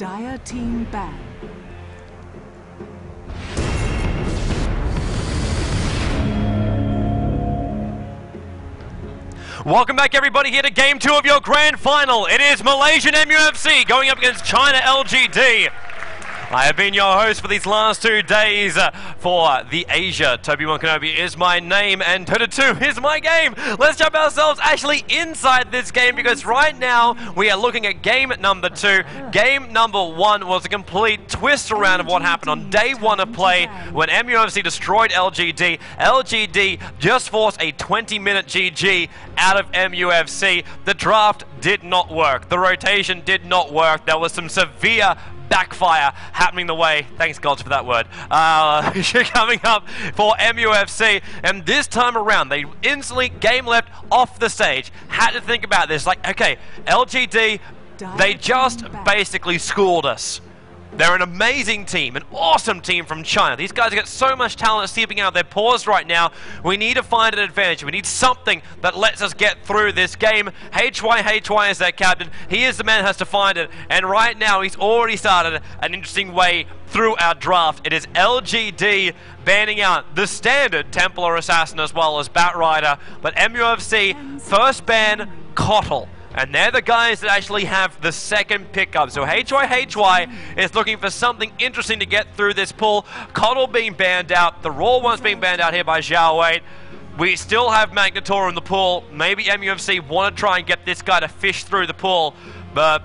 Dire team ban. Welcome back, everybody, here to Game 2 of your Grand Final. It is Malaysian MUFC going up against China LGD. I have been your host for these last 2 days for the Asia. Toby Kenobi is my name, and Dota 2 is my game. Let's jump ourselves actually inside this game, because right now we are looking at game number 2. Game number 1 was a complete twist around of what happened on day 1 of play when MUFC destroyed LGD. LGD just forced a 20-minute GG out of MUFC. The draft did not work. The rotation did not work. There was some severe backfire happening the way, thanks gods for that word, coming up for MUFC, and this time around they instantly game left off the stage. Had to think about this, like, okay, LGD, they just basically schooled us. They're an amazing team, an awesome team from China. These guys have got so much talent seeping out their pores right now. We need to find an advantage. We need something that lets us get through this game. HY is their captain. He is the man who has to find it. And right now, he's already started an interesting way through our draft. It is LGD banning out the standard Templar Assassin as well as Batrider. But MUFC, first ban, Kotl. And they're the guys that actually have the second pickup. So HY is looking for something interesting to get through this pool. Kotl being banned out. The Raw one's being banned out here by Zhao Wei. We still have Magnetor in the pool. Maybe MUFC want to try and get this guy to fish through the pool. But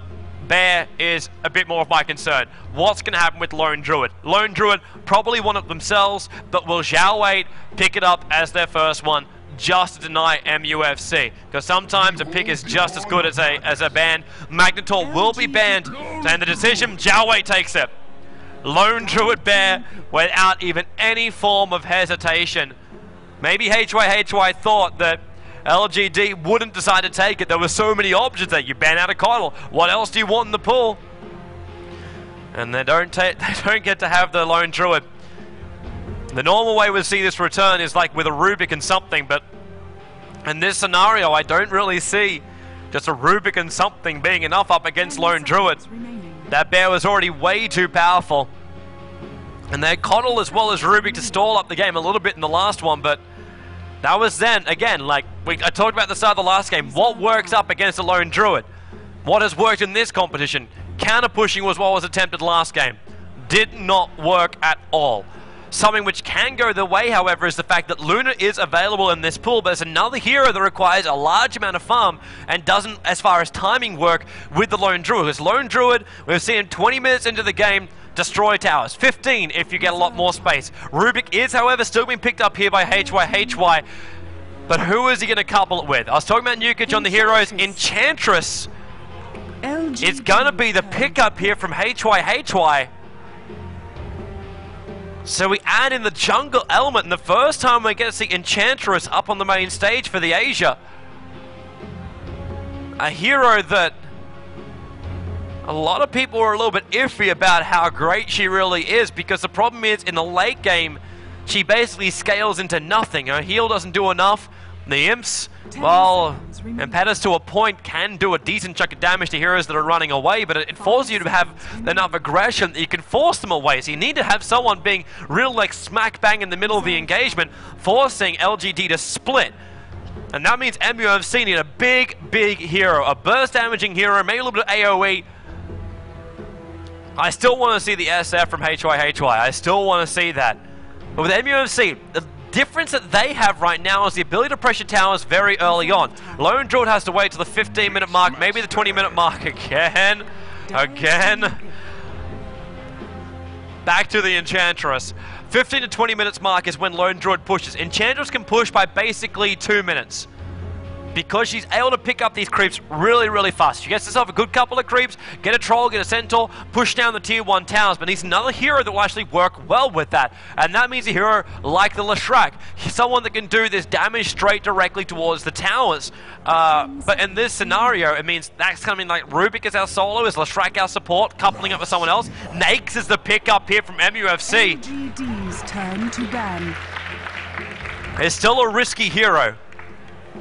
Bear is a bit more of my concern. What's going to happen with Lone Druid? Lone Druid probably want it themselves, but will Zhao Wei pick it up as their first one, just to deny MUFC? Because sometimes a pick is just as good as a ban. Magnetor will be banned, and the decision, Zhao Wei takes it. Lone Druid Bear without even any form of hesitation. Maybe HY thought that LGD wouldn't decide to take it. There were so many options that you ban out a Kotl. What else do you want in the pool? And they don't get to have the Lone Druid. The normal way we see this return is like with a Rubik and something, but in this scenario, I don't really see just a Rubik and something being enough up against Lone Druid. That Bear was already way too powerful. And they had Kotl as well as Rubik to stall up the game a little bit in the last one, but that was then, again, like I talked about at the start of the last game, what works up against a Lone Druid? What has worked in this competition? Counter-pushing was what was attempted last game. Did not work at all. Something which can go the way, however, is the fact that Luna is available in this pool, but there's another hero that requires a large amount of farm and doesn't, as far as timing, work with the Lone Druid. Because Lone Druid, we've seen 20 minutes into the game, destroy towers. 15 if you get a lot more space. Rubik is, however, still being picked up here by HY. But who is he going to couple it with? I was talking about Nukic on the heroes. Enchantress is going to be the pickup here from HY. So we add in the jungle element, and the first time we get to see Enchantress up on the main stage for the Asia. A hero that a lot of people are a little bit iffy about how great she really is, because the problem is in the late game, she basically scales into nothing. Her heal doesn't do enough. The imps, well, Impetus to a point can do a decent chunk of damage to heroes that are running away, but it forces you to have enough aggression that you can force them away. So you need to have someone being real, like, smack bang in the middle of the engagement, forcing LGD to split. And that means MUFC need a big hero, a burst damaging hero, maybe a little bit of AoE. I still want to see the SF from HY. I still want to see that. But with MUFC, the difference that they have right now is the ability to pressure towers very early on. Lone Druid has to wait till the 15-minute mark, maybe the 20-minute mark again. Back to the Enchantress. 15 to 20 minutes mark is when Lone Druid pushes. Enchantress can push by basically 2 minutes, because she's able to pick up these creeps really fast. She gets herself a good couple of creeps, get a troll, get a centaur, push down the tier 1 towers, but needs another hero that will actually work well with that. And that means a hero like the Leshrac, someone that can do this damage straight directly towards the towers. But in this scenario, it means that's coming like Rubik is our solo, is Leshrac our support, coupling up with someone else. Nakes is the pickup here from MUFC. LGD's turn to ban. It's still a risky hero.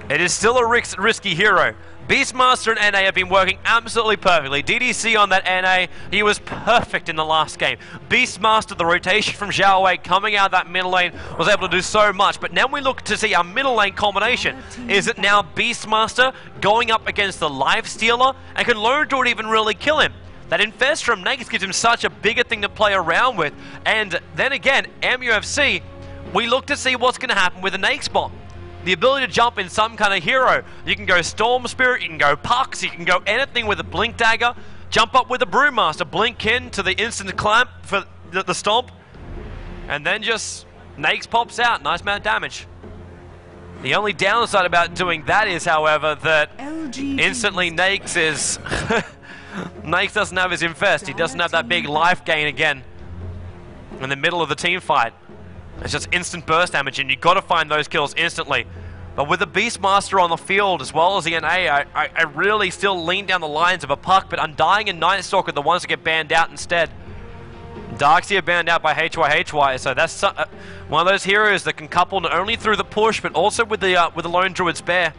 It is still a risky hero. Beastmaster and NA have been working absolutely perfectly. DDC on that NA, he was perfect in the last game. Beastmaster, the rotation from Zhao Wei coming out of that middle lane, was able to do so much. But now we look to see our middle lane combination. Is it now Beastmaster going up against the Life Stealer? And can Lone Druid even really kill him? That Infest from Nax gives him such a bigger thing to play around with. And then again, MUFC, we look to see what's going to happen with the Nax bomb. The ability to jump in some kind of hero. You can go Storm Spirit, you can go Pucks, you can go anything with a Blink Dagger. Jump up with a Brewmaster, blink in to the instant clamp for the stomp. And then just Nax pops out, nice amount of damage. The only downside about doing that is, however, that LGD. instantly Nax is... Nax doesn't have his Infest, he doesn't have that big life gain again in the middle of the team fight. It's just instant burst damage, and you've got to find those kills instantly. But with the Beastmaster on the field, as well as the NA, I really still lean down the lines of a Puck, but Undying and Night Stalker are the ones that get banned out instead. Darkseer banned out by HYHY, so that's one of those heroes that can couple not only through the push, but also with the Lone Druid spare.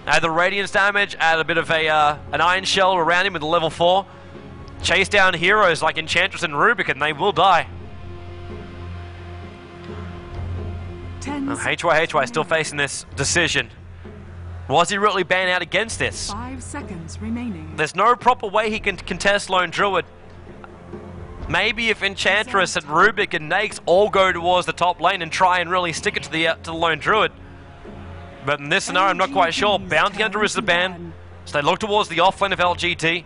Add the Radiance damage, add a bit of an Iron Shell around him with a level 4. Chase down heroes like Enchantress and Rubik, and they will die. And HYHY still facing this decision. Was he really banned out against this? 5 seconds remaining. There's no proper way he can contest Lone Druid. Maybe if Enchantress and Rubik and Nax all go towards the top lane and try and really stick it to the Lone Druid. But in this scenario, I'm not quite sure. Bounty Hunter is the ban, so they look towards the offlane of LGD.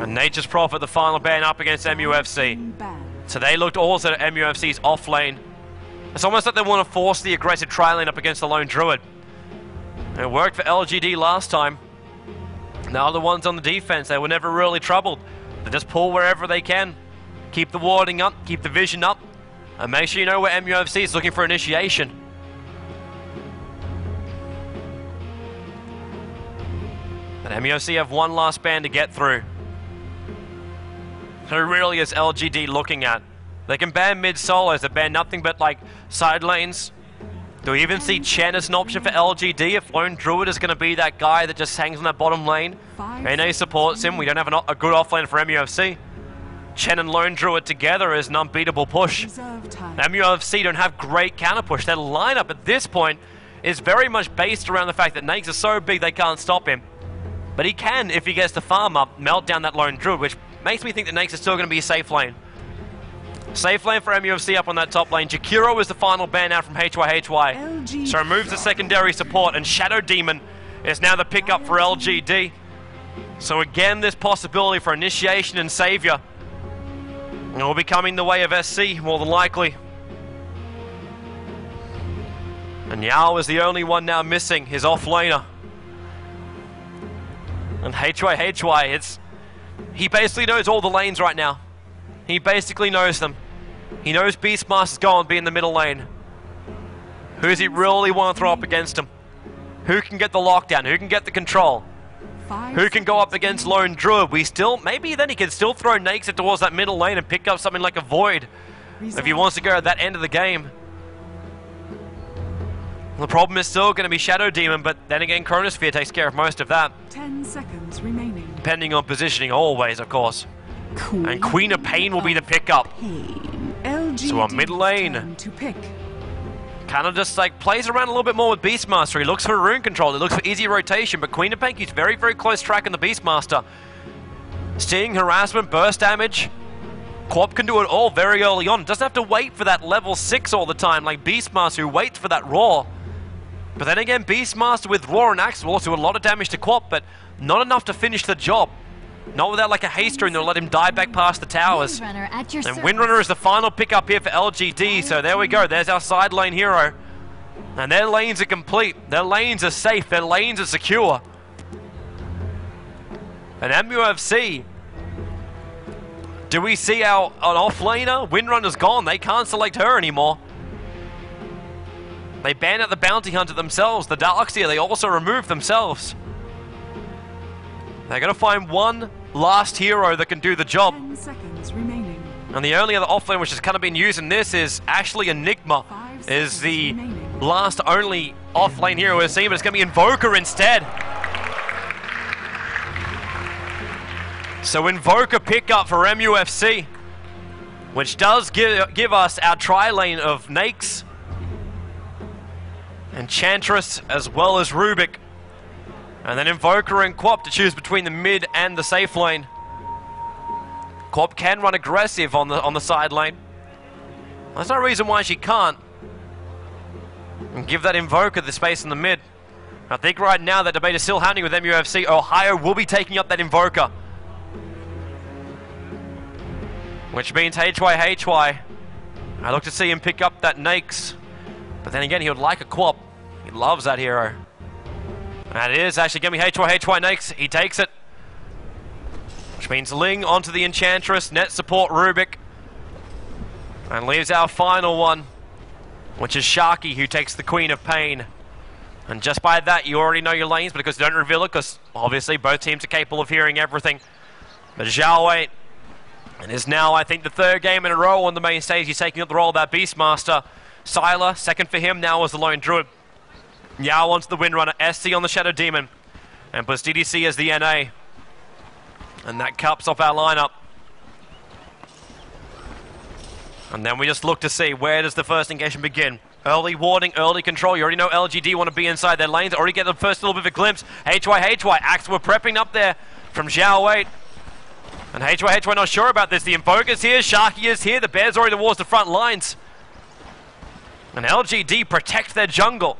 And Nature's Prophet, the final ban up against MUFC. So they looked also at MUFC's offlane. It's almost like they want to force the aggressive tri-lane up against the Lone Druid. It worked for LGD last time. Now the ones on the defense, they were never really troubled. They just pull wherever they can. Keep the warding up, keep the vision up, and make sure you know where MUFC is looking for initiation. And MUFC have one last ban to get through. Who really is LGD looking at? They can ban mid solos, they ban nothing but like side lanes. Do we even see Chen as an option for LGD if Lone Druid is going to be that guy that just hangs on that bottom lane? NA supports him, we don't have a good offlane for MUFC. Chen and Lone Druid together is an unbeatable push. MUFC don't have great counter push. Their lineup at this point is very much based around the fact that Nax is so big they can't stop him. But he can, if he gets the farm up, melt down that Lone Druid, which makes me think that Nax is still going to be a safe lane. Safe lane for MUFC up on that top lane. Jakiro is the final ban out from HYHY. So removes the secondary support, and Shadow Demon is now the pickup for LGD. So again, this possibility for initiation and savior. It will be coming the way of SC, more than likely. And Yao is the only one now missing, his off-laner. And HYHY, he basically knows all the lanes right now. He basically knows them. He knows Beastmaster's going to be in the middle lane. Who does he really want to throw up against him? Who can get the lockdown? Who can get the control? Who can go up against Lone Druid? Maybe then he can still throw Nax towards that middle lane and pick up something like a Void if he wants to go at that end of the game. The problem is still going to be Shadow Demon, but then again, Chronosphere takes care of most of that. 10 seconds remaining. Depending on positioning, always, of course. And Queen of Pain will be the pickup. So a mid lane kind of just like plays around a little bit more with Beastmaster. He looks for rune control, he looks for easy rotation, but Queen of Pain keeps very, very close track on the Beastmaster. Sting, harassment, burst damage. Quap can do it all very early on. Doesn't have to wait for that level 6 all the time like Beastmaster, who waits for that Roar. But then again, Beastmaster with Roar and Axe will also do a lot of damage to Quap, but not enough to finish the job. Not without like a haste rune that'll let him die back past the towers. And Windrunner is the final pickup here for LGD, so there we go. There's our side lane hero. And their lanes are complete. Their lanes are safe. Their lanes are secure. And MUFC, do we see an off-laner? Windrunner's gone. They can't select her anymore. They banned out the Bounty Hunter themselves. The Darkseer, they also removed themselves. They're going to find one last hero that can do the job. 10 seconds remaining. And the only other offlane which has kind of been used in this is actually Enigma. Is the last only off-lane hero we've seen, but it's going to be Invoker instead. So Invoker pickup for MUFC, which does give us our tri-lane of Nakes, Enchantress, as well as Rubik. And then Invoker and Quap to choose between the mid and the safe lane. Quap can run aggressive on the side lane. There's no reason why she can't. And give that Invoker the space in the mid. I think right now that debate is still happening with MUFC. Ohio will be taking up that Invoker. Which means HY. I look to see him pick up that Nakes. But then again, he would like a Quap. He loves that hero. And it is actually going to be HY Nakes. He takes it. Which means Ling onto the Enchantress. Net support Rubik. And leaves our final one, which is Sharky, who takes the Queen of Pain. And just by that, you already know your lanes, but because they don't reveal it, because obviously both teams are capable of hearing everything. But Zhao Wei, and is now, I think, the third game in a row on the main stage. He's taking up the role of that Beastmaster. Sylar, second for him, now as the lone Druid. Yao onto the Windrunner, SC on the Shadow Demon, and puts DDC as the NA. And that cups off our lineup. And then we just look to see, where does the first engagement begin? Early warding, early control. You already know LGD want to be inside their lanes. Already get the first little bit of a glimpse. HY. Axe were prepping up there from Zhao Wei. And HY not sure about this. The Invoker's here, Sharky is here. The Bear's already towards the front lines. And LGD protect their jungle.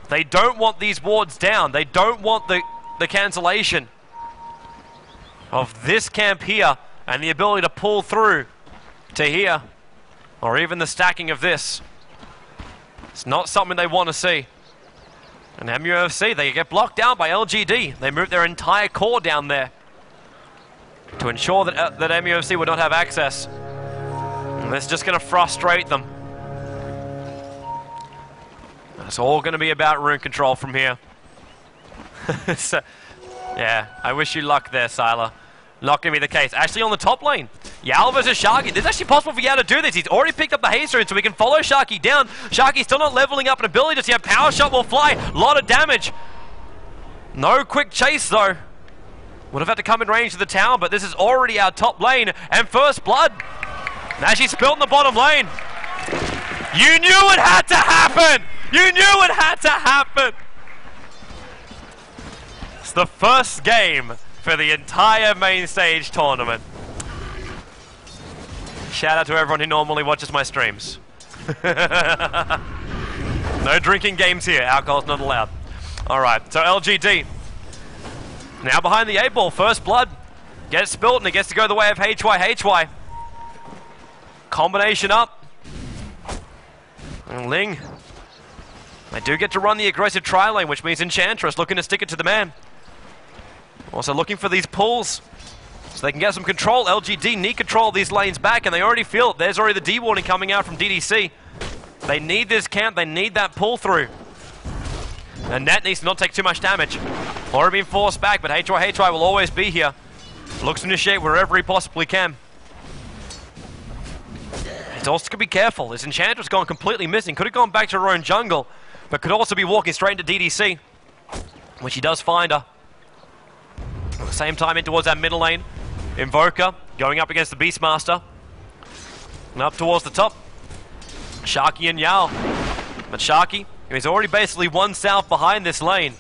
They don't want these wards down. They don't want the cancellation of this camp here and the ability to pull through to here. Or even the stacking of this. It's not something they want to see. And MUFC, they get blocked down by LGD. They move their entire core down there to ensure that MUFC would not have access. And that's just going to frustrate them. It's all going to be about rune control from here. So, yeah, I wish you luck there, Sylar. Not going to be the case. Actually, on the top lane, Yao versus Sharky. This is actually possible for Yao to do this. He's already picked up the haste rune, so we can follow Sharky down. Sharky's still not leveling up an ability to see a power shot will fly. A lot of damage. No quick chase, though. Would have had to come in range of the tower, but this is already our top lane. And first blood. Now she's spilled in the bottom lane. You knew it had to happen! You knew it had to happen! It's the first game for the entire main stage tournament. Shout out to everyone who normally watches my streams. No drinking games here. Alcohol's not allowed. Alright, so LGD. Now behind the 8-ball. First blood. Gets spilled and it gets to go the way of HY. Combination up. And Ling. They do get to run the aggressive tri-lane, which means Enchantress looking to stick it to the man. Also looking for these pulls so they can get some control. LGD need control of these lanes back, and they already feel it. There's already the D-warning coming out from DDC. They need this camp. They need that pull through. And Nat needs to not take too much damage. Already been forced back, but HY will always be here. Looks to initiate wherever he possibly can. He's also going to be careful. This Enchantress gone completely missing. Could have gone back to her own jungle, but could also be walking straight into DDC, which he does find her. At the same time, in towards that middle lane. Invoker going up against the Beastmaster. And up towards the top. Sharky and Yao. But Sharky, he's already basically one south behind this lane.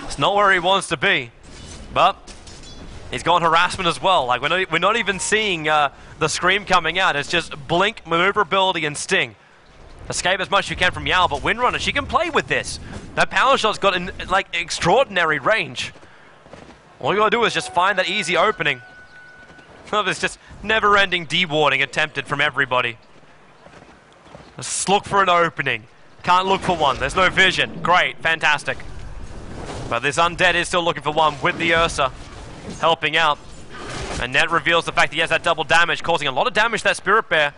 It's not where he wants to be. But he's got harassment as well. Like we're not even seeing the scream coming out. It's just blink, maneuverability, and sting. Escape as much as you can from Yao, but Windrunner, she can play with this. That power shot's got like extraordinary range. All you gotta do is just find that easy opening. It's just never-ending dewarding attempted from everybody. Just look for an opening. Can't look for one. There's no vision. Great, fantastic. But this undead is still looking for one with the Ursa helping out. And Ned reveals the fact that he has that double damage, causing a lot of damage to that Spirit Bear.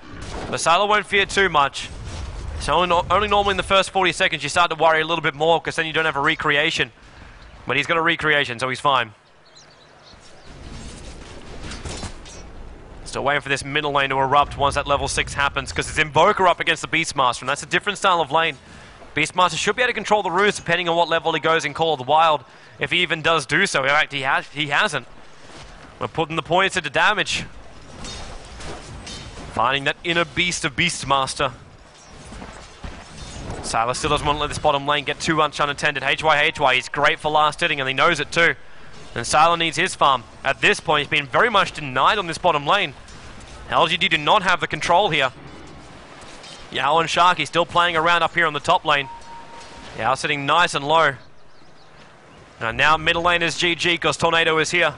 But Sylar won't fear too much. So only normally in the first 40 seconds you start to worry a little bit more, because then you don't have a recreation. But he's got a recreation, so he's fine. Still waiting for this middle lane to erupt once that level 6 happens, because it's Invoker up against the Beastmaster, and that's a different style of lane. Beastmaster should be able to control the runes depending on what level he goes in Call of the Wild, if he even does do so. In fact, he hasn't. We're putting the points into damage. Finding that inner beast of Beastmaster. Silas still doesn't want to let this bottom lane get too much unattended. HY, he's great for last hitting, and he knows it too. And Silas needs his farm. At this point, he's been very much denied on this bottom lane. LGD do not have the control here. Yao and Sharky still playing around up here on the top lane. Yao sitting nice and low. And now middle lane is GG because Tornado is here.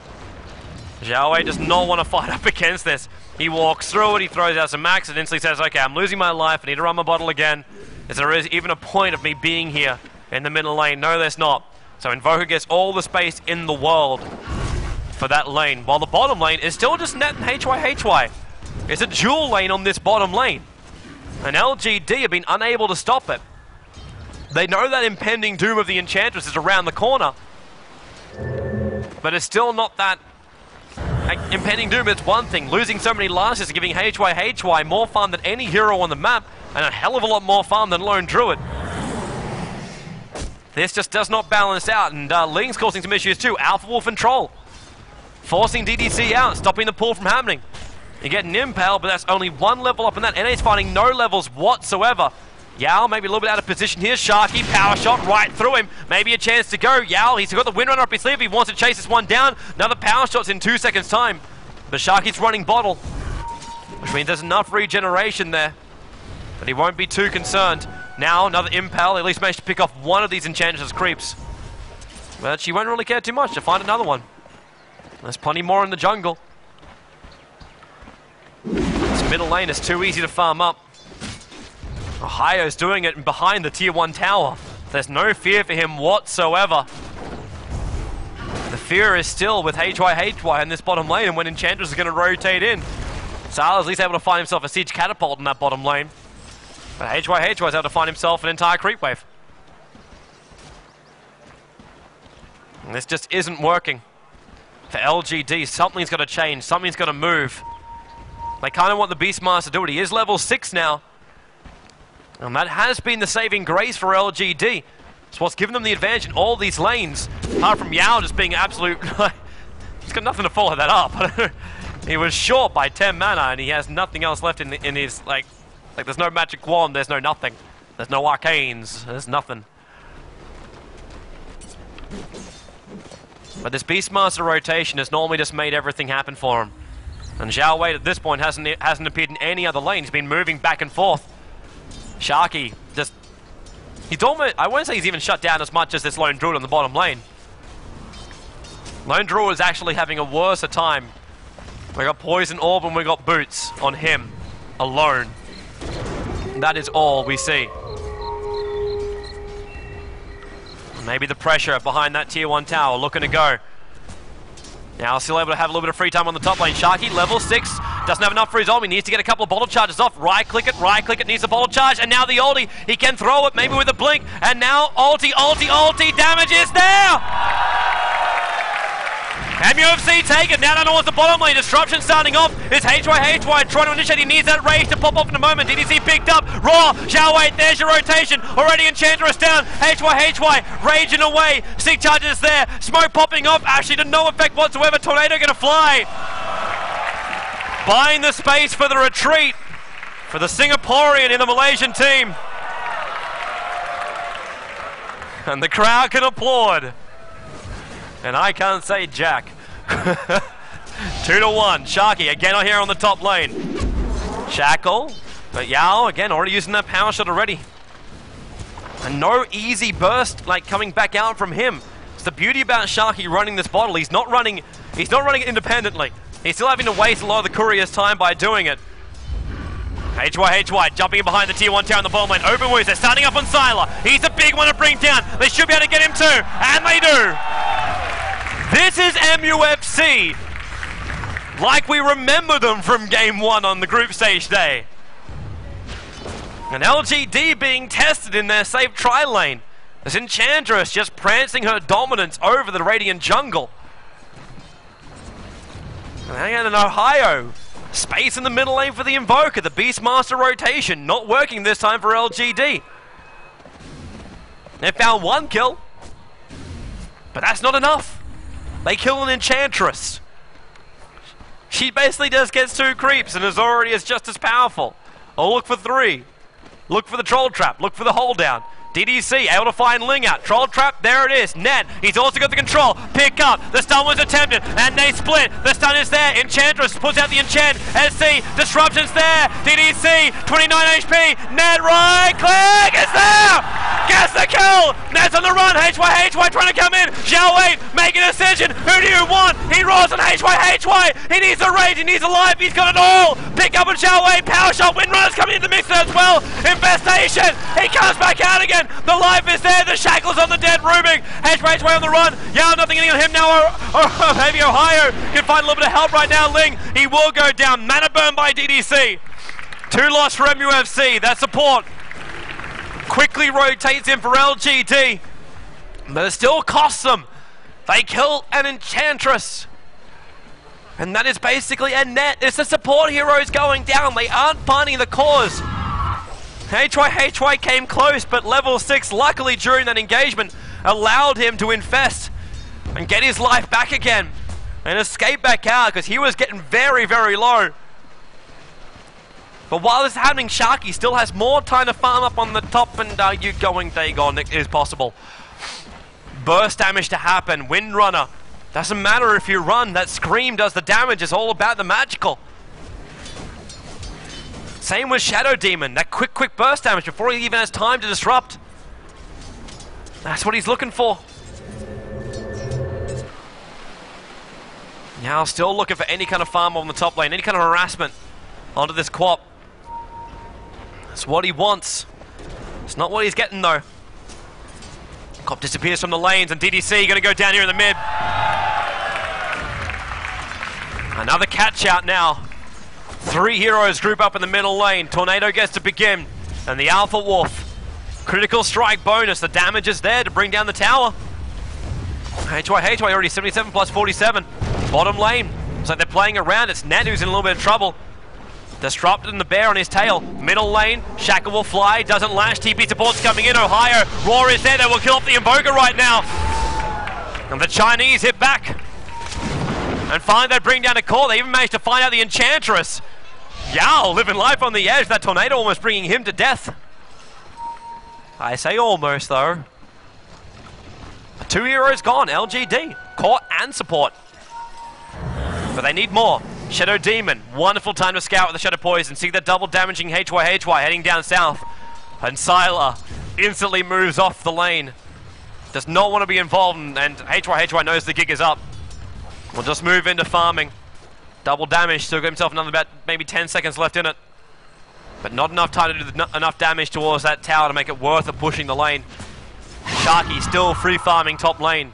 Zhao Wei does not want to fight up against this. He walks through it, he throws out some max and instantly says, okay, I'm losing my life, I need to run my bottle again. Is there even a point of me being here in the middle lane? No, there's not. So Invoker gets all the space in the world for that lane, while the bottom lane is still just net and HY. It's a dual lane on this bottom lane. And LGD have been unable to stop it. They know that impending doom of the Enchantress is around the corner. But it's still not that impending doom. It's one thing. Losing so many last is giving HY more fun than any hero on the map, and a hell of a lot more fun than Lone Druid. This just does not balance out, and Ling's causing some issues too. Alpha Wolf and Troll forcing DDC out, stopping the pull from happening. You get an impale, but that's only one level up in that. NA's finding no levels whatsoever. Yao maybe a little bit out of position here. Sharky, power shot right through him. Maybe a chance to go. Yao, he's got the Windrunner up his sleeve. He wants to chase this one down. Another power shot's in 2 seconds time. But Sharky's running bottle, which means there's enough regeneration there. But he won't be too concerned. Now another impale. At least managed to pick off one of these Enchantress creeps. But she won't really care too much to find another one. There's plenty more in the jungle. This middle lane is too easy to farm up. Ohio's doing it behind the tier 1 tower. There's no fear for him whatsoever. The fear is still with HY in this bottom lane, and when Enchantress is going to rotate in. Sala's at least able to find himself a siege catapult in that bottom lane. But HY is able to find himself an entire creep wave. And this just isn't working. For LGD, something's got to change, something's got to move. They kind of want the Beastmaster to do it. He is level 6 now. And that has been the saving grace for LGD. It's what's given them the advantage in all these lanes. Apart from Yao just being absolute... he's got nothing to follow that up. He was short by 10 mana and he has nothing else left in his... Like there's no magic wand, there's no nothing. There's no arcanes, there's nothing. But this Beastmaster rotation has normally just made everything happen for him. And Zhao Wei at this point hasn't appeared in any other lane. He's been moving back and forth. Sharky just... He's almost... I won't say he's even shut down as much as this Lone Druid on the bottom lane. Lone Druid is actually having a worse time. We got Poison Orb and we got Boots on him alone. That is all we see. Maybe the pressure behind that tier 1 tower looking to go. Now still able to have a little bit of free time on the top lane. Sharky, level 6, doesn't have enough for his ult. He needs to get a couple of bottle charges off. Right click it, needs a bottle charge. And now the ulti, he can throw it maybe with a blink. And now ulti, damage is there! MUFC take it, now down towards the bottom lane. Disruption starting off. It's HY trying to initiate. He needs that rage to pop off in a moment. DDC picked up. Raw, Zhao Wei, there's your rotation. Already Enchantress down. HY raging away. Sig charges there. Smoke popping off. Actually to no effect whatsoever. Tornado gonna fly. Buying the space for the retreat for the Singaporean in the Malaysian team. And the crowd can applaud. And I can't say jack. 2-1. Sharky again on here on the top lane. Shackle. But Yao again already using that power shot already. And no easy burst like coming back out from him. It's the beauty about Sharky running this bottle. He's not running it independently. He's still having to waste a lot of the courier's time by doing it. HY jumping in behind the tier 1 tower in the bottom lane. Open wounds, they're starting up on Sylar. He's a big one to bring down. They should be able to get him too. And they do. This is MUFC, like we remember them from Game 1 on the group stage day. And LGD being tested in their safe tri lane. As Enchantress just prancing her dominance over the Radiant jungle. And again in Ohio, space in the middle lane for the Invoker. The Beastmaster rotation not working this time for LGD. They found one kill, but that's not enough. They kill an Enchantress. She basically just gets 2 creeps and is already just as powerful. Oh, look for 3. Look for the Troll Trap. Look for the hold down. DDC able to find Ling out. Troll Trap, there it is. Ned, he's also got the control. Pick up. The stun was attempted, and they split. The stun is there. Enchantress puts out the enchant. SC, disruption's there. DDC, 29 HP. Ned, right click, it's there. Gets the kill. Ned's on the run. HY trying to come in. Xiao Wei, make a decision. Who do you want? He rolls on HY. He needs a rage. He needs a life. He's got it all. Pick up on Xiao Wei. Power shot. Windrunner's coming into the mix as well. Infestation. He comes back out again. The life is there. The shackles on the dead Rubik. HY on the run. Yeah, nothing getting on him now. Maybe Ohio can find a little bit of help right now. Ling, he will go down. Mana burn by DDC. 2 loss for MUFC. That support quickly rotates in for LGD. But it still costs them. They kill an Enchantress. And that is basically a net. It's the support heroes going down. They aren't finding the cause. HY came close, but level 6, luckily during that engagement, allowed him to infest and get his life back again and escape back out because he was getting very, very low. But while this is happening, Sharky still has more time to farm up on the top, and are you going Dagon? It is possible. Burst damage to happen. Windrunner. Doesn't matter if you run, that scream does the damage. It's all about the magical. Same with Shadow Demon, that quick burst damage before he even has time to disrupt. That's what he's looking for. Now still looking for any kind of farm on the top lane, any kind of harassment onto this Quap. That's what he wants. It's not what he's getting though. Quap disappears from the lanes and DDC gonna go down here in the mid. Another catch out now. 3 heroes group up in the middle lane. Tornado gets to begin. And the Alpha Wolf. Critical strike bonus. The damage is there to bring down the tower. HY already 77 plus 47. Bottom lane. Looks like they're playing around. It's Ned who's in a little bit of trouble. Disrupted in the bear on his tail. Middle lane. Shackle will fly. Doesn't lash. TP support's coming in. Ohio. Roar is there. They will kill off the Invoker right now. And the Chinese hit back. And finally they bring down a core. They even managed to find out the Enchantress. Yao living life on the edge. That tornado almost bringing him to death. I say almost though. 2 heroes gone. LGD. Core and support. But they need more. Shadow Demon. Wonderful time to scout with the Shadow Poison. See that double damaging HY heading down south. And Sylar instantly moves off the lane. Does not want to be involved, and HY knows the gig is up. We'll just move into farming. Double damage, still got himself another about maybe 10 seconds left in it. But not enough time to do enough damage towards that tower to make it worth it pushing the lane. Sharky still free farming top lane.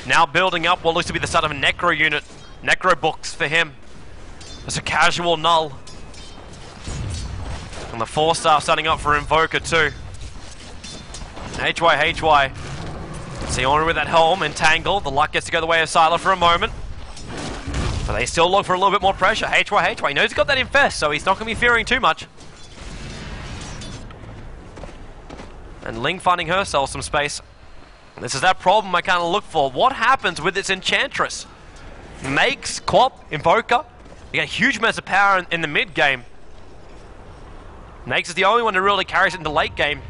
Now building up what looks to be the start of a Necro unit. Necro books for him. It's a casual null. And the 4-star starting up for Invoker too. HY. See on with that helm, entangle. The luck gets to go the way of Sylar for a moment. But they still look for a little bit more pressure. HY he knows he's got that infest, so he's not going to be fearing too much. And Ling finding herself some space. This is that problem I kind of look for. What happens with this Enchantress? Makes Quap, Invoker. You got a huge amount of power in the mid game. Nakes is the only one who really carries it in the late game.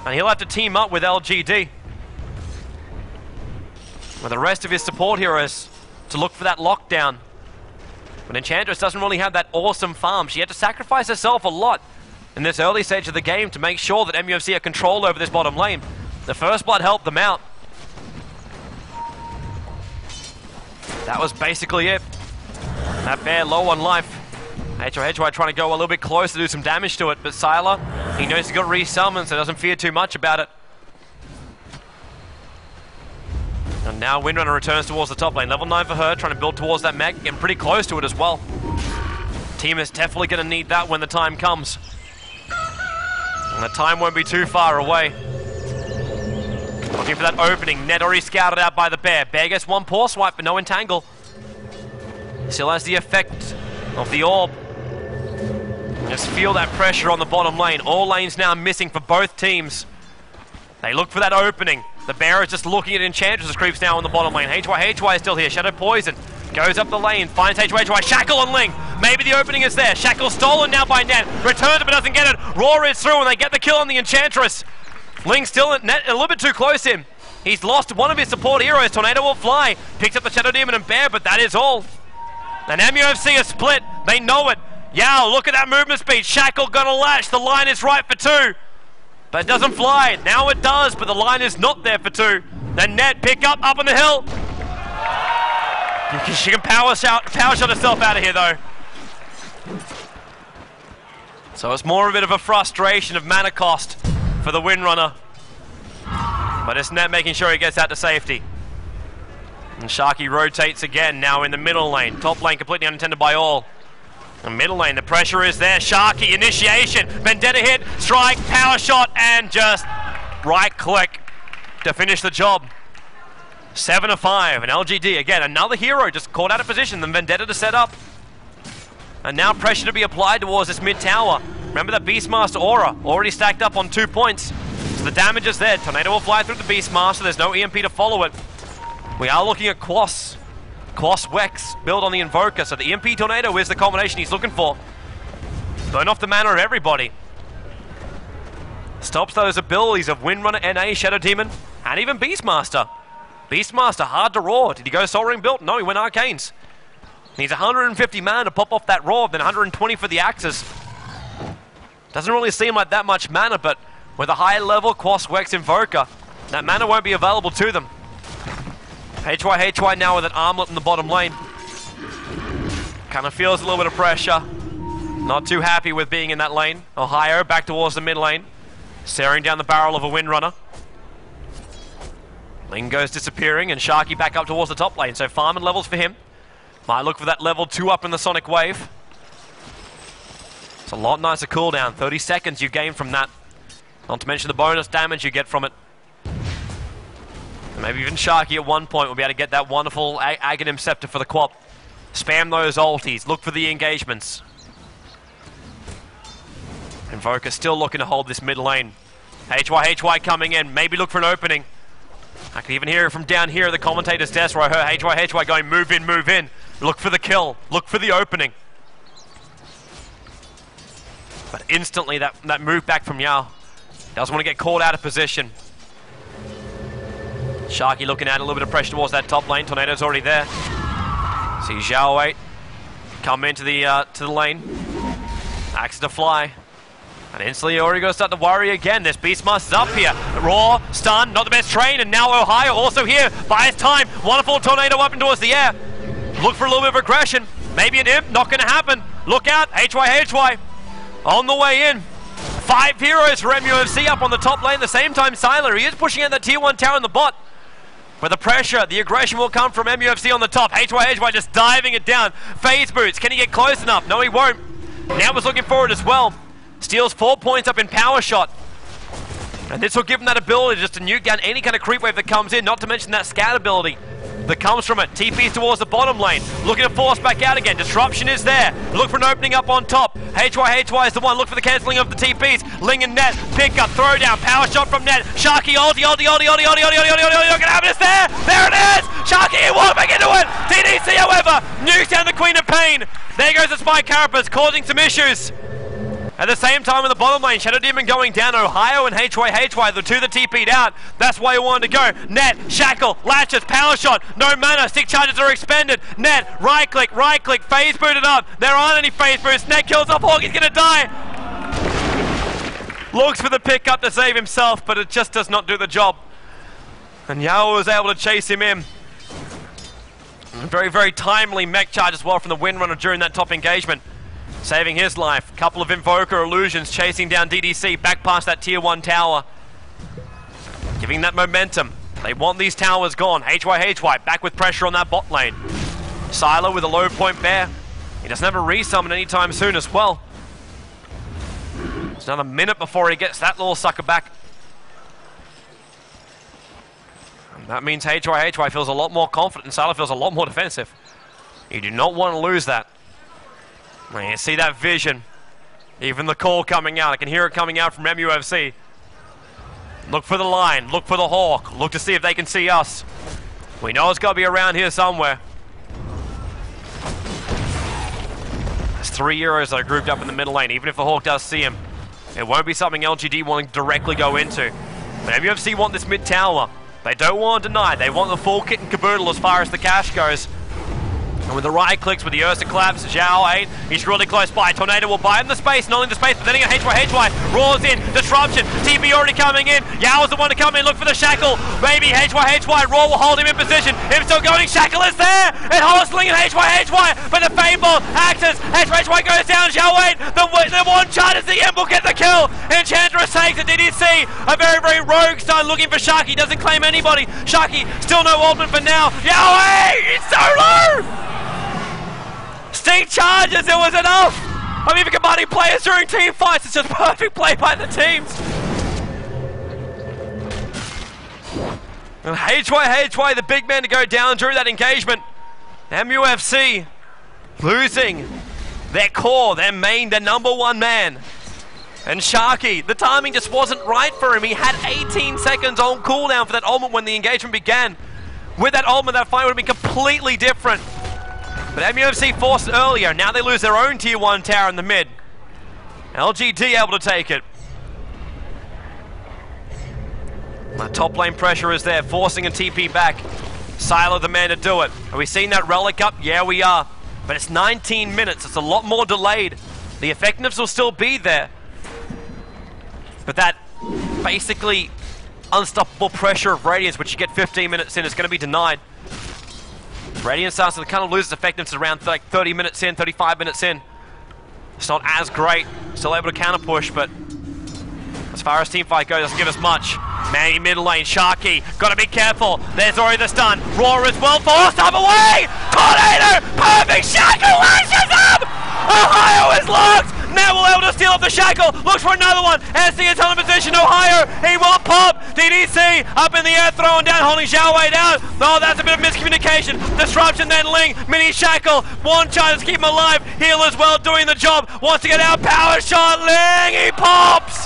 And he'll have to team up with LGD. With the rest of his support heroes to look for that lockdown. But Enchantress doesn't really have that awesome farm. She had to sacrifice herself a lot in this early stage of the game to make sure that MUFC had control over this bottom lane. The first blood helped them out. That was basically it. That bear low on life. HY trying to go a little bit closer to do some damage to it, but Sylar, he knows he's got resummon, so doesn't fear too much about it. And now Windrunner returns towards the top lane. Level 9 for her, trying to build towards that mech, getting pretty close to it as well. Team is definitely going to need that when the time comes. And the time won't be too far away. Looking for that opening. Ned already scouted out by the bear. Bear gets one paw swipe, but no entangle. Still has the effect of the orb. Just feel that pressure on the bottom lane. All lanes now missing for both teams. They look for that opening. The Bear is just looking at Enchantress as creeps down on the bottom lane. HY is still here. Shadow Poison goes up the lane, finds HY. Shackle on Ling. Maybe the opening is there. Shackle stolen now by Net. Returns it but doesn't get it. Roar is through and they get the kill on the Enchantress. Ling still at Net, a little bit too close to him. He's lost one of his support heroes. Tornado will fly. Picks up the Shadow Demon and Bear, but that is all. And MUFC is split. They know it. Yao, look at that movement speed. Shackle gonna latch. The line is right for 2. But it doesn't fly. Now it does, but the line is not there for 2. Then Net pick up on the hill. She can power shot herself out of here though. So it's more a bit of a frustration of mana cost for the Windrunner. But it's Net making sure he gets out to safety. And Sharky rotates again, now in the middle lane. Top lane completely unattended by all. The middle lane, the pressure is there. Sharky, initiation, Vendetta hit, strike, power shot, and just right click to finish the job. 7 of 5, and LGD, again, another hero just caught out of position, then Vendetta to set up. And now pressure to be applied towards this mid tower. Remember that Beastmaster aura, already stacked up on 2 points. So the damage is there. Tornado will fly through the Beastmaster, there's no EMP to follow it. We are looking at Quas Wex build on the Invoker, so the EMP Tornado is the combination he's looking for. Burn off the mana of everybody. Stops those abilities of Windrunner, NA, Shadow Demon, and even Beastmaster. Beastmaster, hard to roar. Did he go Soul Ring built? No, he went Arcanes. Needs 150 mana to pop off that roar, then 120 for the axes. Doesn't really seem like that much mana, but with a high level Quas Wex Invoker, that mana won't be available to them. HY now with an armlet in the bottom lane. Kind of feels a little bit of pressure. Not too happy with being in that lane. Ohio back towards the mid lane. Staring down the barrel of a Windrunner. Ling goes disappearing and Sharky back up towards the top lane. So farming levels for him. Might look for that level 2 up in the Sonic Wave. It's a lot nicer cooldown. 30 seconds you gain from that. Not to mention the bonus damage you get from it. Maybe even Sharky at one point will be able to get that wonderful Aghanim Scepter for the Quap. Spam those ultis, look for the engagements. Invoker still looking to hold this mid lane. HY coming in, maybe look for an opening. I can even hear it from down here at the commentator's desk where I heard HY going move in. Look for the kill, look for the opening. But instantly that move back from Yao. Doesn't want to get caught out of position. Sharky looking at a little bit of pressure towards that top lane. Tornado's already there. See Zhao 8 come into the lane. Axe to fly. And instantly already going to start to worry again. This Beastmaster's up here. Raw, stun, not the best train. And now Ohio also here. Buys time. Wonderful Tornado up and towards the air. Look for a little bit of aggression. Maybe an imp. Not going to happen. Look out. HY. On the way in. 5 heroes for MUFC up on the top lane. At the same time, Siler, he is pushing out that tier 1 tower in the bot. Where the pressure, the aggression will come from MUFC on the top. HY just diving it down. Phase boots. Can he get close enough? No, he won't. Now was looking forward as well. Steals 4 points up in power shot. And this will give him that ability just to nuke down any kind of creep wave that comes in. Not to mention that scout ability that comes from it. TP's towards the bottom lane. Looking to force back out again. Disruption is there. Look for an opening up on top. HY is the one. Look for the cancelling of the TPs. Ling and Net. Pick up. Throw down. Power shot from Net. Sharky ulti. Not gonna happen. It's there. There it is. Sharky won't make into it. TDC, however, nukes down the Queen of Pain. There goes the Spike Carapace, causing some issues. At the same time in the bottom lane, Shadow Demon going down. Ohio and HY, the two that TP'd out. That's why you wanted to go. Net, Shackle, Latches, Power Shot, no mana, stick charges are expended. Net, right click, phase booted up. There aren't any phase boots. Net kills off Hawk, he's gonna die. Looks for the pickup to save himself, but it just does not do the job. And Yao was able to chase him in. Very, very timely mech charge as well from the Windrunner during that top engagement. Saving his life. Couple of Invoker illusions chasing down DDC back past that tier 1 tower. Giving that momentum. They want these towers gone. HY back with pressure on that bot lane. Silo with a low point bear. He doesn't have a resummon anytime soon as well. It's another minute before he gets that little sucker back. And that means HY feels a lot more confident and Silo feels a lot more defensive. You do not want to lose that. You see that vision. Even the call coming out. I can hear it coming out from MUFC. Look for the line, look for the hawk, look to see if they can see us. We know it's got to be around here somewhere. There's 3 Euros that are grouped up in the middle lane. Even if the hawk does see him, it won't be something LGD wanting to directly go into. But MUFC want this mid tower. They don't want to deny. They want the full kit and caboodle as far as the cash goes. And with the right clicks, with the Ursa collapse, Zhao 8, he's really close by. Tornado will buy him the space, not only the space, but then again, HY, roars in, disruption, TP already coming in, Yao is the one to come in, look for the shackle, maybe HY, Roar will hold him in position, him still going, shackle is there, and Hostling and HY, but the Fable axes, HY goes down, Zhao 8, the one charges the end will get the kill, Enchantress takes it, DDC, a very, very rogue stun looking for Sharky, doesn't claim anybody, Sharky, still no ultimate for now, Yao 8, it's so low! Sting charges, it was enough! I'm even combining players during team fights, it's just perfect play by the teams! And HY, the big man to go down during that engagement. MUFC losing their core, their main, their #1 man. And Sharky, the timing just wasn't right for him. He had 18 seconds on cooldown for that ultimate when the engagement began. With that ultimate, that fight would have been completely different. But MUFC forced it earlier. Now they lose their own tier 1 tower in the mid. LGD able to take it. The top lane pressure is there, forcing a TP back. Silo the man to do it. Are we seeing that relic up? Yeah, we are. But it's 19 minutes. It's a lot more delayed. The effectiveness will still be there. But that basically unstoppable pressure of Radiance, which you get 15 minutes in, is going to be denied. Radiance starts to kind of lose its effectiveness around like 30 minutes in, 35 minutes in. It's not as great. Still able to counter push, but as far as teamfight goes, doesn't give us much. Manny mid lane, Sharky, gotta be careful. There's already the stun. Roar is well forced up away! Tornado! Perfect shackle lashes up! Ohio is locked! Now we'll able to steal off the shackle. Looks for another one. SC is on position. Ohio, he will pop. DDC up in the air, throwing down, holding Zhao Wei down. Oh, that's a bit of miscommunication. Disruption then Ling. Mini shackle. One chance to keep him alive. Heal as well, doing the job. Wants to get out. Power shot. Ling, he pops.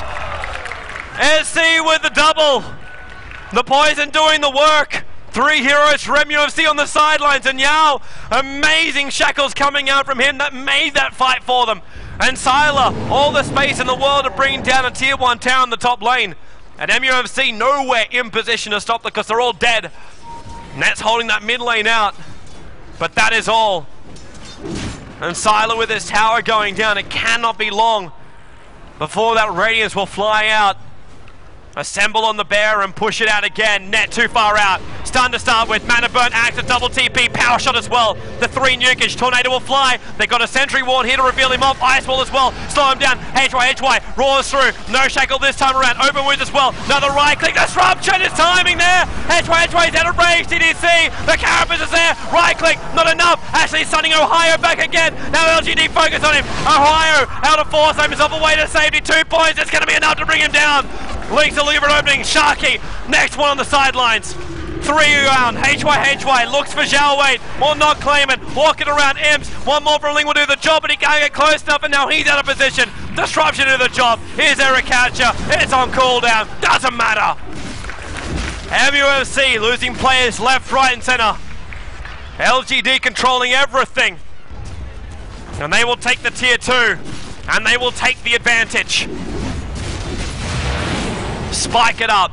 SC with the double. The poison doing the work. 3 heroes for MUFC on the sidelines, and Yao, amazing shackles coming out from him that made that fight for them. And Sylar, all the space in the world to bring down a tier 1 tower in the top lane. And MUFC nowhere in position to stop them because they're all dead. And that's holding that mid lane out. But that is all. And Sylar with his tower going down, it cannot be long before that Radiance will fly out. Assemble on the bear and push it out again. Net too far out. Stun to start with. Mana burn, axe, a double TP. Power shot as well. The 3 nukage. Tornado will fly. They got a sentry ward here to reveal him off. Ice wall as well. Slow him down. HY roars through. No shackle this time around. Open wounds as well. Another right click. Disruption is timing there. HY is out of range. DDC. The carapace is there. Right click. Not enough. Actually stunning Ohio back again. Now LGD focus on him. Ohio out of force. Aims himself away to safety. 2 points. It's going to be enough to bring him down. Leaks a lever opening. Sharky, next one on the sidelines. 3 around. HY looks for Zhao Wei. Will not claim it. Walking around Imps. One more from Ling will do the job, but he can't get close enough, and now he's out of position. Disruption to the job. Here's Eric Catcher. It's on cooldown. Doesn't matter. MUFC losing players left, right, and center. LGD controlling everything. And they will take the tier 2. And they will take the advantage. Spike it up.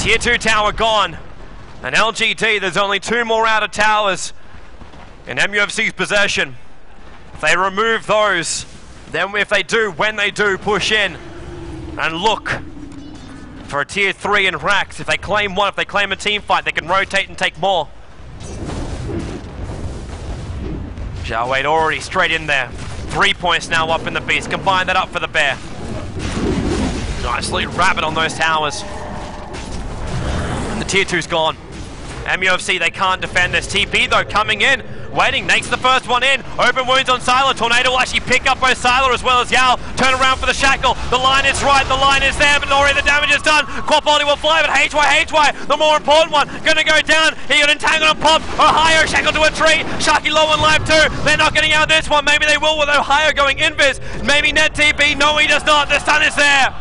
Tier 2 tower gone. And LGD, there's only 2 more outer towers in MUFC's possession. If they remove those, then if they do, when they do, push in and look for a tier 3 in racks. If they claim one, if they claim a team fight, they can rotate and take more. Zhao Wei already straight in there. 3 points now up in the beast. Combine that up for the bear. Nicely rapid on those towers. And the tier 2's gone. MUFC, they can't defend this. TP though coming in. Waiting, makes the first one in. Open wounds on Sylar. Tornado will actually pick up both Sylar as well as Yao. Turn around for the shackle. The line is right, the line is there, but already the damage is done. Quad body will fly, but HY, the more important one, gonna go down. He got entangled and popped. Ohio shackled to a tree. Sharky low on life too. They're not getting out this one. Maybe they will with Ohio going invis. Maybe net TP. No, he does not. The stun is there.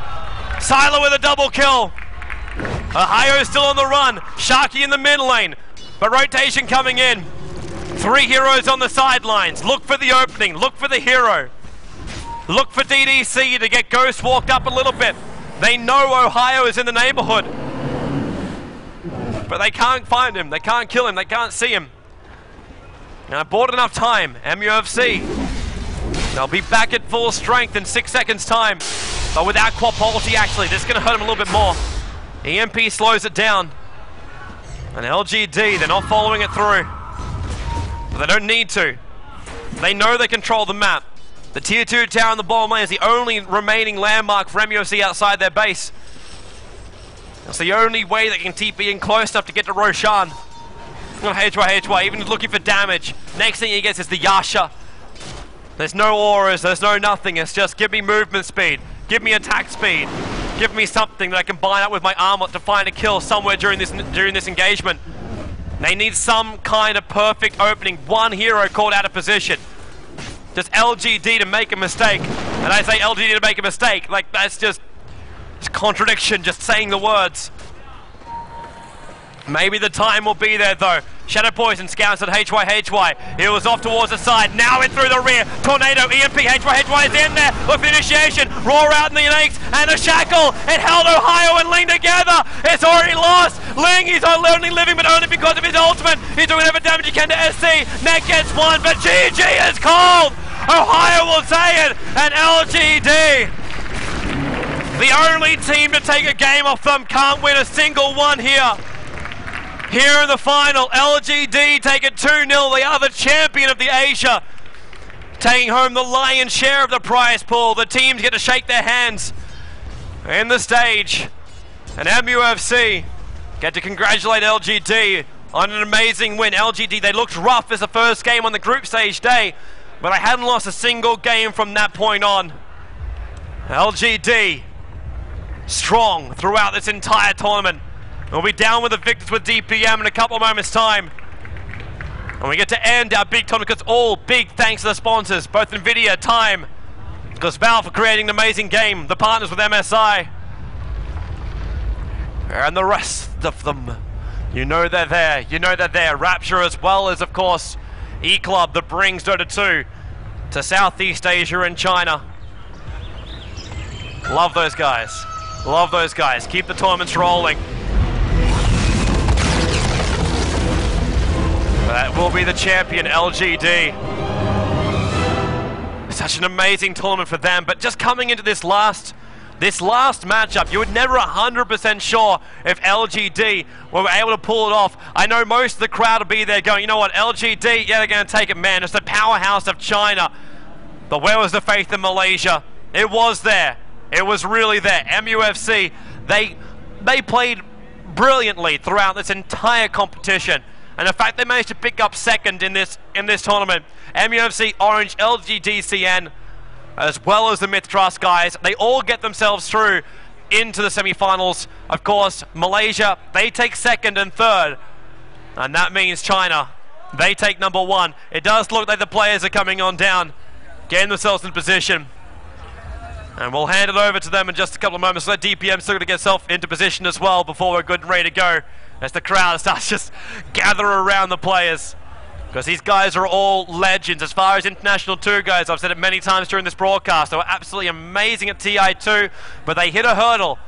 Sylar with a double kill. Ohio's still on the run. Sharky in the mid lane. But rotation coming in. 3 heroes on the sidelines. Look for the opening. Look for the hero. Look for DDC to get Ghost walked up a little bit. They know Ohio is in the neighborhood. But they can't find him. They can't kill him. They can't see him. And I bought enough time. MUFC. They'll be back at full strength in 6 seconds time. But without Quapolty, actually, this is going to hurt him a little bit more. EMP slows it down. And LGD, they're not following it through. But they don't need to. They know they control the map. The tier 2 tower in the bottom lane is the only remaining landmark for MUFC outside their base. It's the only way they can TP in close enough to get to Roshan. HY, even looking for damage. Next thing he gets is the Yasha. There's no auras, there's no nothing. It's just give me movement speed, give me attack speed, give me something that I can bind up with my armlet to find a kill somewhere during this engagement. They need some kind of perfect opening. One hero caught out of position. Just LGD to make a mistake. And I say LGD to make a mistake. Like, that's just contradiction, just saying the words. Maybe the time will be there though. Shadow Poison scouts at HY. He was off towards the side. Now in through the rear. Tornado, EMP, HY is in there. Look for initiation. Roar out in the innings. And a shackle. It held Ohio and Ling together. It's already lost. Ling, he's only living, but only because of his ultimate. He's doing whatever damage he can to SC. Net gets one, but GG is called. Ohio will say it. And LGD, the only team to take a game off them, can't win a single one here. Here in the final, LGD take it 2-0. They are the champion of the Asia, taking home the lion's share of the prize pool. The teams get to shake their hands in the stage, and MUFC get to congratulate LGD on an amazing win. LGD, they looked rough as the first game on the group stage day, but they hadn't lost a single game from that point on. LGD strong throughout this entire tournament. We'll be down with the victors with DPM in a couple of moments' time. And we get to end our big tournament because all big thanks to the sponsors, both NVIDIA, Time, because Valve for creating an amazing game, the partners with MSI, and the rest of them. You know they're there. You know they're there. Rapture, as well as, of course, E-Club that brings Dota 2 to Southeast Asia and China. Love those guys. Love those guys. Keep the tournaments rolling. That will be the champion, LGD. Such an amazing tournament for them, but just coming into this last matchup, you were never 100% sure if LGD were able to pull it off. I know most of the crowd will be there going, you know what, LGD, yeah, they're going to take it, man. It's the powerhouse of China. But where was the faith in Malaysia? It was there. It was really there. MUFC, they played brilliantly throughout this entire competition. And the fact they managed to pick up second in this tournament, MUFC, Orange, LGDCN, as well as the Myth Trust guys, they all get themselves through into the semi-finals. Of course, Malaysia, they take second and third. And that means China, they take number 1. It does look like the players are coming on down, getting themselves in position. And we'll hand it over to them in just a couple of moments. Let DPM still to get itself into position as well before we're good and ready to go. As the crowd starts just gather around the players. Because these guys are all legends. As far as International 2 goes, I've said it many times during this broadcast, they were absolutely amazing at TI2, but they hit a hurdle.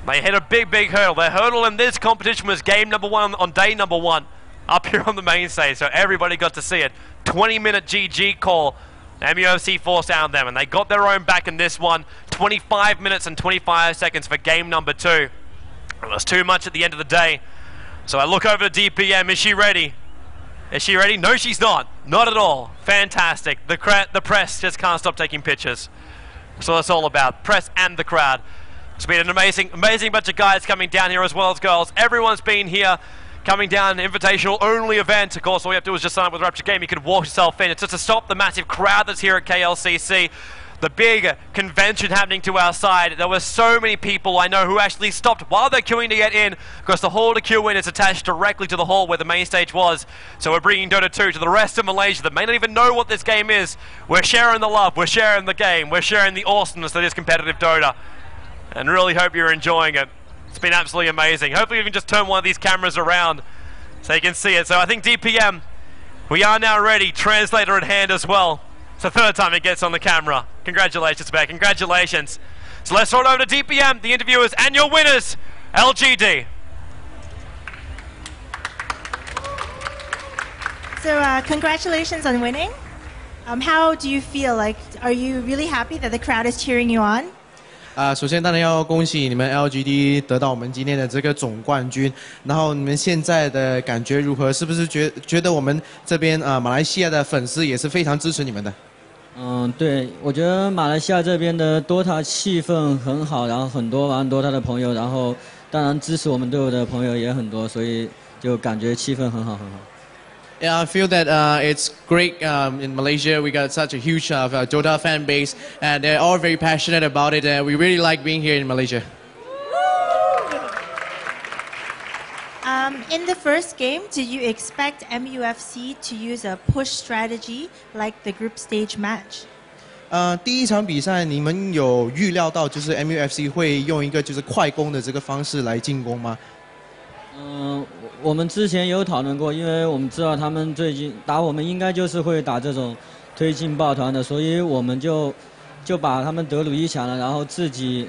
They hit a big, big hurdle. Their hurdle in this competition was game number 1 on day number 1, up here on the main stage, so everybody got to see it. 20-minute GG call. MUFC forced down them, and they got their own back in this one. 25 minutes and 25 seconds for game number 2. It was too much at the end of the day. So I look over to DPM. Is she ready? Is she ready? No, she's not. Not at all. Fantastic. The press just can't stop taking pictures. So that's all about. Press and the crowd. It's been an amazing bunch of guys coming down here as well as girls. Everyone's been here. Coming down, an invitational only event. Of course, all you have to do is just sign up with Rapture Game. You can walk yourself in. It's just to stop the massive crowd that's here at KLCC. The big convention happening to our side. There were so many people I know who actually stopped while they're queuing to get in, because the hall to queue in is attached directly to the hall where the main stage was. So we're bringing Dota 2 to the rest of Malaysia that may not even know what this game is. We're sharing the love, we're sharing the game, we're sharing the awesomeness that is competitive Dota. And really hope you're enjoying it. It's been absolutely amazing. Hopefully we can just turn one of these cameras around so you can see it. So I think DPM, we are now ready. Translator at hand as well. It's the third time it gets on the camera. Congratulations, Beck. Congratulations. So let's throw it over to DPM, the interviewers, and your winners, LGD. So congratulations on winning. How do you feel? Like, are you really happy that the crowd is cheering you on? 首先当然要恭喜你们 LGD 得到我们今天的这个总冠军。然后你们现在的感觉如何？是不是觉得我们这边马来西亚的粉丝也是非常支持你们的？对，我觉得马来西亚这边的 DOTA 气氛很好，然后很多玩 DOTA 的朋友，然后当然支持我们队伍的朋友也很多，所以就感觉气氛很好很好。Yeah, I feel that it's great in Malaysia. We got such a huge Dota fan base, and they're all very passionate about it. And we really like being here in Malaysia. In the first game, did you expect MUFC to use a push strategy like the group stage match? 第一场比赛你们有预料到就是 MUFC 会用一个就是快攻的这个方式来进攻吗？我们之前有讨论过，因为我们知道他们最近打我们应该就是会打这种推进抱团的，所以我们就把他们德鲁伊抢了，然后自己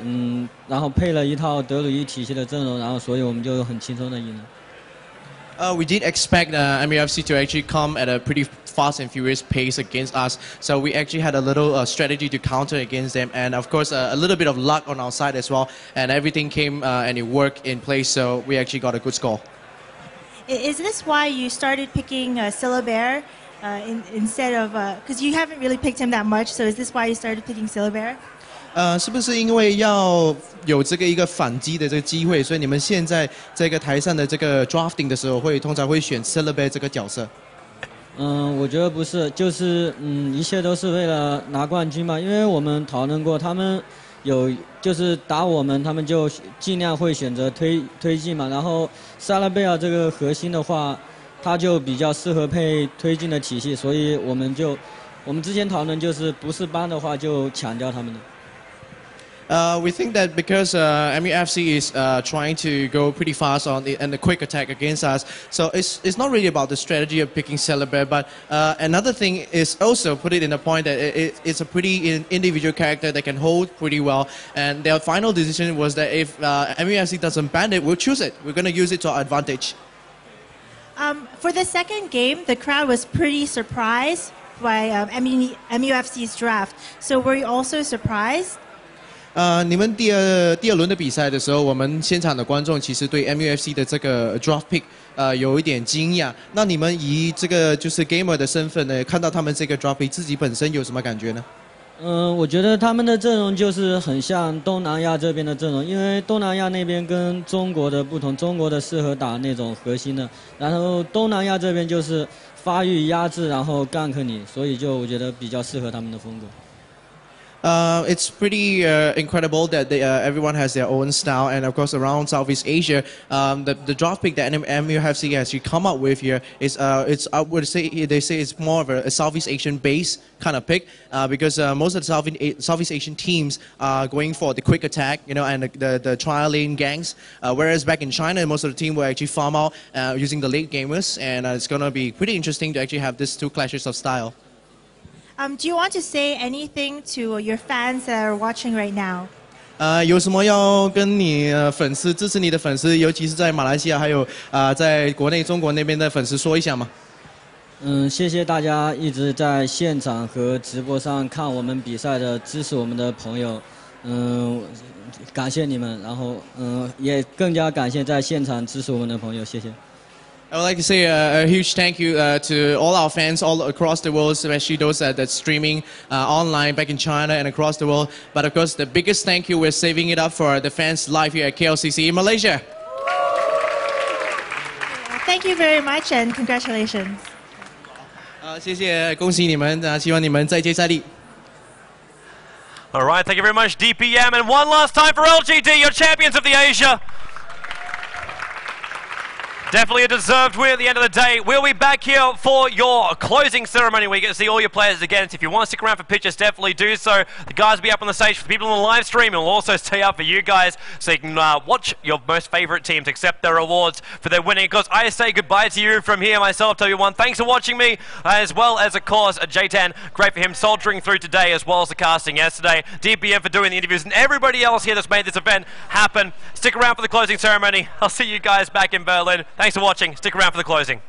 然后配了一套德鲁伊体系的阵容，然后所以我们就很轻松的赢了。We did expect MUFC to actually come at a pretty fast and furious pace against us. So we actually had a little strategy to counter against them, and of course a little bit of luck on our side as well. And everything came and it worked in place. So we actually got a good score. Is this why you started picking Syllabaire instead of because you haven't really picked him that much? So is this why you started picking Syllabaire? 是不是因为要有这个一个反击的这个机会，所以你们现在这个台上的这个 drafting 的时候，通常会选 Celebrate 这个角色？我觉得不是，就是一切都是为了拿冠军嘛。因为我们讨论过，他们就是打我们，他们就尽量会选择推进嘛。然后萨拉贝尔这个核心的话，他就比较适合配推进的体系，所以我们之前讨论就是不是班的话就抢掉他们的。We think that because MUFC is trying to go pretty fast on the quick attack against us, so it's not really about the strategy of picking Celebrate, but another thing is also put it in the point that it's a pretty individual character that can hold pretty well, and their final decision was that if MUFC doesn't ban it, we'll choose it. We're going to use it to our advantage. For the second game, the crowd was pretty surprised by MUFC's draft. So were you also surprised? 你们第二轮的比赛的时候，我们现场的观众其实对 MUFC 的这个 draft pick 有一点惊讶。那你们以这个就是 gamer 的身份呢，看到他们这个 draft pick， 自己本身有什么感觉呢？我觉得他们的阵容就是很像东南亚这边的阵容，因为东南亚那边跟中国的不同，中国的适合打那种核心的，然后东南亚这边就是发育压制，然后 gank 你，所以就我觉得比较适合他们的风格。It's pretty incredible that everyone has their own style, and of course around Southeast Asia, the draft pick that MUFC has come up with here is I would say they say it's more of a Southeast Asian based kind of pick because most of the Southeast Asian teams are going for the quick attack, and the trial lane gangs, whereas back in China most of the team will actually farm out using the late gamers, and it's going to be pretty interesting to actually have these two clashes of style. Do you want to say anything to your fans that are watching right now? 有什么要跟你粉丝支持你的粉丝，尤其是在马来西亚还有在国内中国那边的粉丝说一下吗？谢谢大家一直在现场和直播上看我们比赛的支持我们的朋友，感谢你们，然后也更加感谢在现场支持我们的朋友，谢谢。I would like to say a huge thank you to all our fans all across the world, especially those that's streaming online back in China and across the world. But of course, the biggest thank you, we're saving it up for the fans live here at KLCC in Malaysia. Thank you very much and congratulations. 谢谢，恭喜你们，希望你们再接再厉。All right, thank you very much, DPM. And one last time for LGD, your champions of the Asia. Definitely a deserved win at the end of the day. We'll be back here for your closing ceremony where you get to see all your players again. So if you want to stick around for pictures, definitely do so. The guys will be up on the stage for the people on the live stream, and we'll also stay up for you guys so you can watch your most favorite teams accept their awards for their winning. Of course, I say goodbye to you from here myself, W1. Thanks for watching me, as well as, of course, J-Tan. Great for him soldiering through today, as well as the casting yesterday. DPM for doing the interviews, and everybody else here that's made this event happen. Stick around for the closing ceremony. I'll see you guys back in Berlin. Thanks for watching. Stick around for the closing.